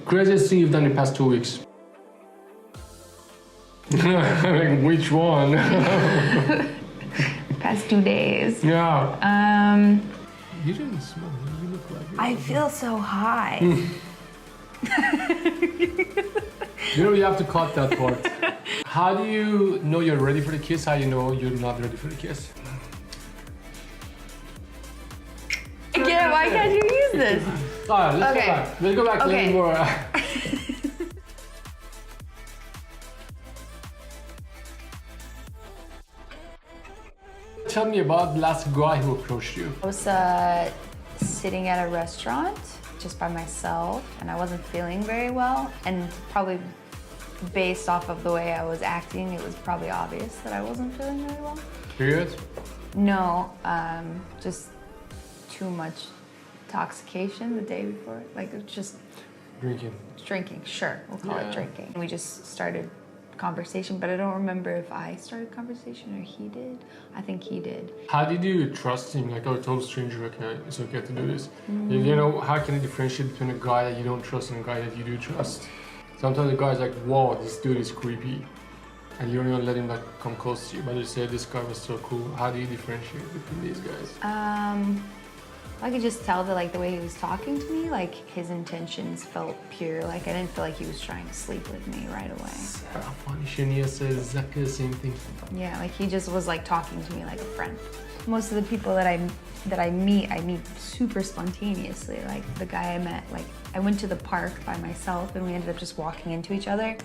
Craziest thing you've done in the past 2 weeks? Like, which one? Past 2 days. Yeah. You didn't smell. You look like it. I feel so high. You know, you have to cut that part. How do you know you're ready for the kiss? How do you know you're not ready for the kiss? Again, why can't you use this? Alright, let's Okay. go back. Let's go back to Okay. more. Tell me about the last guy who approached you. I was sitting at a restaurant just by myself and I wasn't feeling very well, and probably based off of the way I was acting, it was probably obvious that I wasn't feeling very well. Period? No, just too much intoxication the day before. Like, it was just Drinking. drinking, sure, we'll call Yeah. it drinking. We just started conversation, but I don't remember if I started conversation or he did. I think he did. How did you trust him? Like, oh, a total stranger, okay, it's okay to do this. You know, how can you differentiate between a guy that you don't trust and a guy that you do trust? Sometimes the guy's like, whoa, this dude is creepy. And you don't even let him like come close to you, but you say this guy was so cool. How do you differentiate between these guys? I could just tell that, like, the way he was talking to me, like, his intentions felt pure. Like, I didn't feel like he was trying to sleep with me right away. Funny, Shania says exactly the same thing. Yeah, like, he just was like talking to me like a friend. Most of the people that I meet super spontaneously. Like, the guy I met, like, I went to the park by myself and we ended up just walking into each other.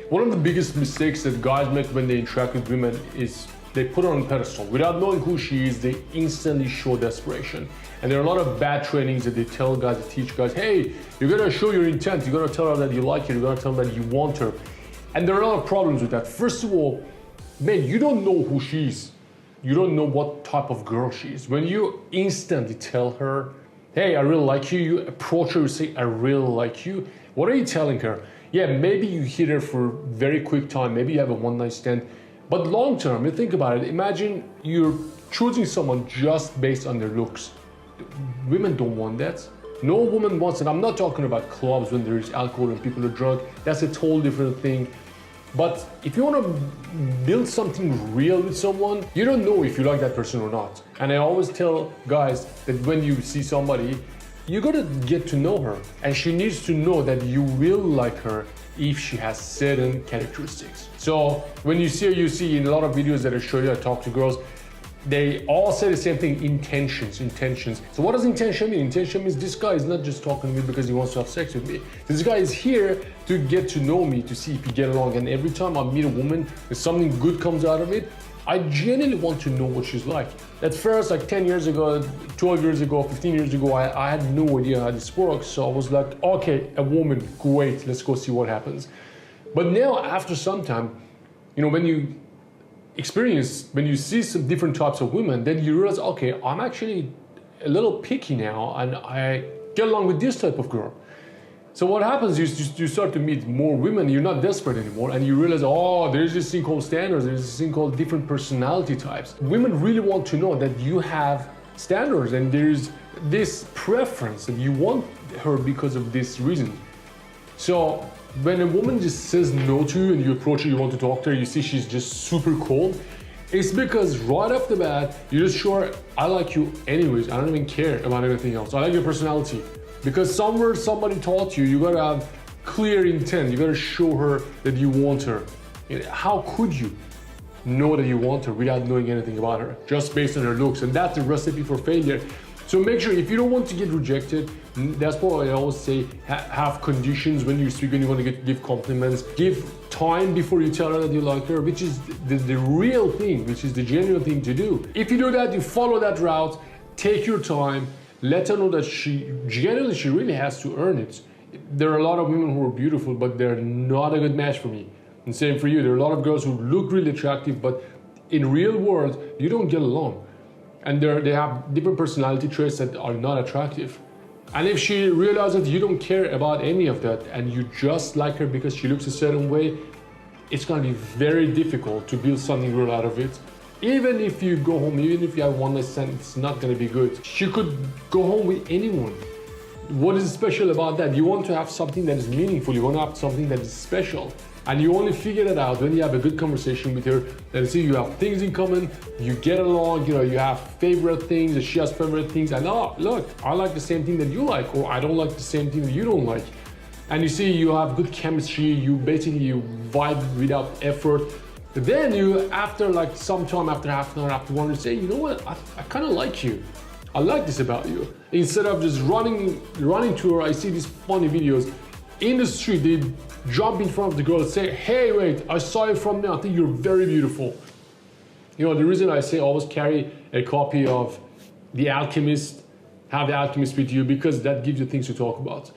One of the biggest mistakes that guys make when they interact with women is they put her on a pedestal. Without knowing who she is, they instantly show desperation. And there are a lot of bad trainings that they tell guys, they teach guys, hey, you gotta show your intent, you gotta tell her that you like her, you gotta tell her that you want her. And there are a lot of problems with that. First of all, man, you don't know who she is. You don't know what type of girl she is. When you instantly tell her, hey, I really like you, you approach her, you say, I really like you, what are you telling her? Yeah, maybe you hit her for a very quick time, maybe you have a one-night stand, but long term, you think about it, imagine you're choosing someone just based on their looks. Women don't want that. No woman wants it. I'm not talking about clubs when there is alcohol and people are drunk. That's a totally different thing. But if you want to build something real with someone, you don't know if you like that person or not. And I always tell guys that when you see somebody, you gotta get to know her. And she needs to know that you will like her if she has certain characteristics. So when you see in a lot of videos that I show you, I talk to girls, they all say the same thing, intentions. So what does intention mean? Intention means this guy is not just talking to me because he wants to have sex with me. This guy is here to get to know me, to see if we get along. And every time I meet a woman, if something good comes out of it, I genuinely want to know what she's like. At first, like 10 years ago, 12 years ago, 15 years ago, I had no idea how this works. So I was like, okay, a woman, great, let's go see what happens. But now, after some time, you know, when you see some different types of women, then you realize, okay, I'm actually a little picky now and I get along with this type of girl. So what happens is you start to meet more women, you're not desperate anymore, and you realize, oh, there's this thing called standards, there's this thing called different personality types. Women really want to know that you have standards and there's this preference that you want her because of this reason. So when a woman just says no to you and you approach her, you want to talk to her, you see she's just super cold, it's because right off the bat, you just show her, I like you anyways, I don't even care about anything else, I like your personality. Because somewhere somebody taught you, you gotta have clear intent, you gotta show her that you want her. How could you know that you want her without knowing anything about her, just based on her looks? And that's the recipe for failure. So make sure, if you don't want to get rejected, that's why I always say have conditions when you speak, when you want to give compliments. Give time before you tell her that you like her, which is the real thing, which is the genuine thing to do. If you do that, you follow that route, take your time, let her know that she really has to earn it. There are a lot of women who are beautiful, but they're not a good match for me. And same for you, there are a lot of girls who look really attractive, but in real world, you don't get along. And they have different personality traits that are not attractive. And if she realizes you don't care about any of that and you just like her because she looks a certain way, it's gonna be very difficult to build something real out of it. Even if you go home, even if you have one night stand, it's not gonna be good. She could go home with anyone. what is special about that? You want to have something that is meaningful. You want to have something that is special. And you only figure it out when you have a good conversation with her. Then see you have things in common, you get along, you have favorite things, and she has favorite things. And oh, look, I like the same thing that you like, or I don't like the same thing that you don't like. And you see you have good chemistry, you vibe without effort. But then you, after like some time, after half an hour, after 1 hour, say, you know what, I kind of like you. I like this about you. Instead of just running to her, I see these funny videos. In the street, they jump in front of the girl and say, hey, wait, I saw you from there, I think you're very beautiful. The reason I say always carry a copy of The Alchemist, have The Alchemist with you, because that gives you things to talk about.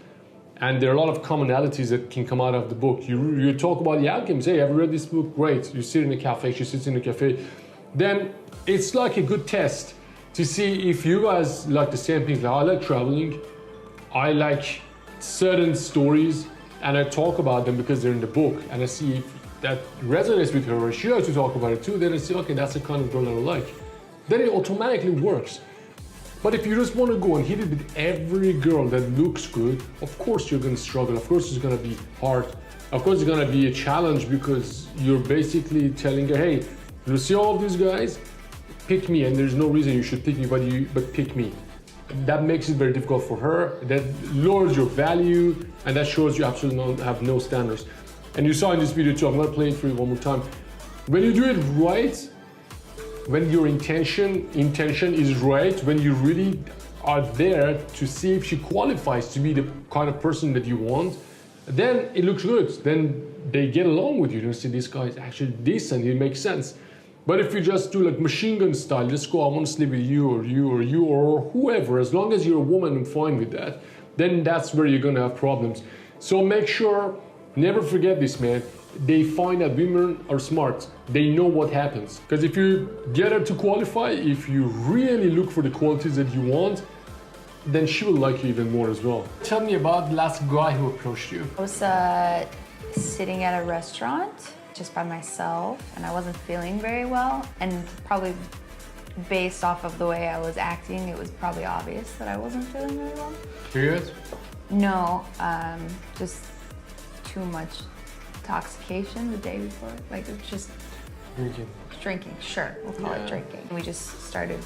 And there are a lot of commonalities that can come out of the book. You talk about The Alchemist, hey, have you read this book? Great. You sit in a cafe, she sits in a cafe. Then it's like a good test to see if you guys like the same things. Like, I like traveling, I like certain stories, and I talk about them because they're in the book, and I see if that resonates with her, or she likes to talk about it too, then I say, okay, that's the kind of girl that I like. Then it automatically works. But if you just want to go and hit it with every girl that looks good, of course you're going to struggle, of course it's going to be hard, of course it's going to be a challenge, because you're basically telling her, hey, you see all of these guys? Pick me, and there's no reason you should pick me, but pick me. That makes it very difficult for her, that lowers your value, and that shows you absolutely have no standards. And you saw in this video too, I'm gonna play it for you one more time. When you do it right, when your intention is right, when you really are there to see if she qualifies to be the kind of person that you want, then it looks good. Then they get along with you. You see, this guy is actually decent, it makes sense. But if you just do like machine gun style, just go, I want to sleep with you or whoever, as long as you're a woman and fine with that, then that's where you're gonna have problems. So make sure, never forget this, man. They find that women are smart. They know what happens. Because if you get her to qualify, if you really look for the qualities that you want, then she will like you even more as well. Tell me about the last guy who approached you. I was sitting at a restaurant just by myself, and I wasn't feeling very well, and probably based off of the way I was acting, it was probably obvious that I wasn't feeling very well. Period? No, just too much intoxication the day before. Like, it was just drinking, sure, we'll call it drinking. We just started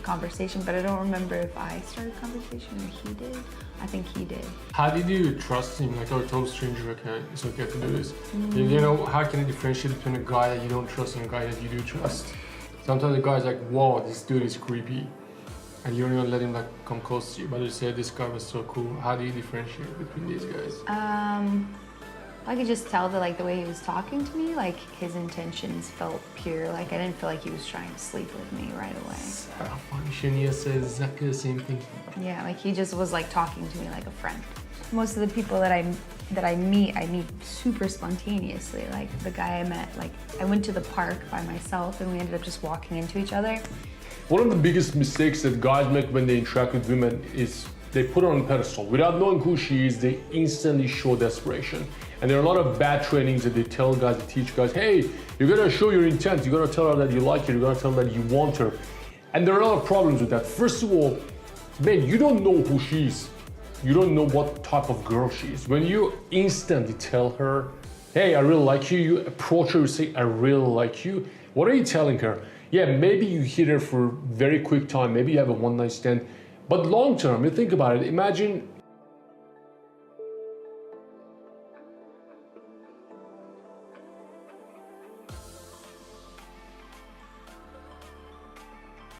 conversation, but I don't remember if I started conversation or he did. I think he did. How did you trust him? Like, oh, total stranger, okay, it's okay to do this. How can you differentiate between a guy that you don't trust and a guy that you do trust? Sometimes the guy's like, whoa, this dude is creepy, and you don't even let him like come close to you, but you say this guy was so cool. How do you differentiate between these guys? I could just tell that, like, the way he was talking to me, like, his intentions felt pure. Like, I didn't feel like he was trying to sleep with me right away. Shania says exactly the same thing. Yeah, like, he just was like talking to me like a friend. Most of the people that I meet super spontaneously. Like, the guy I met, like, I went to the park by myself and we ended up just walking into each other. One of the biggest mistakes that guys make when they interact with women is they put her on a pedestal. Without knowing who she is, they instantly show desperation. And there are a lot of bad trainings that they tell guys, they teach guys, hey, you gotta show your intent, you gotta tell her that you like her, you gotta tell her that you want her. And there are a lot of problems with that. First of all, man, you don't know who she is. You don't know what type of girl she is. When you instantly tell her, hey, I really like you, you approach her, you say, I really like you, what are you telling her? Yeah, maybe you hit her for very quick time, maybe you have a one-night stand, but long term, you think about it, imagine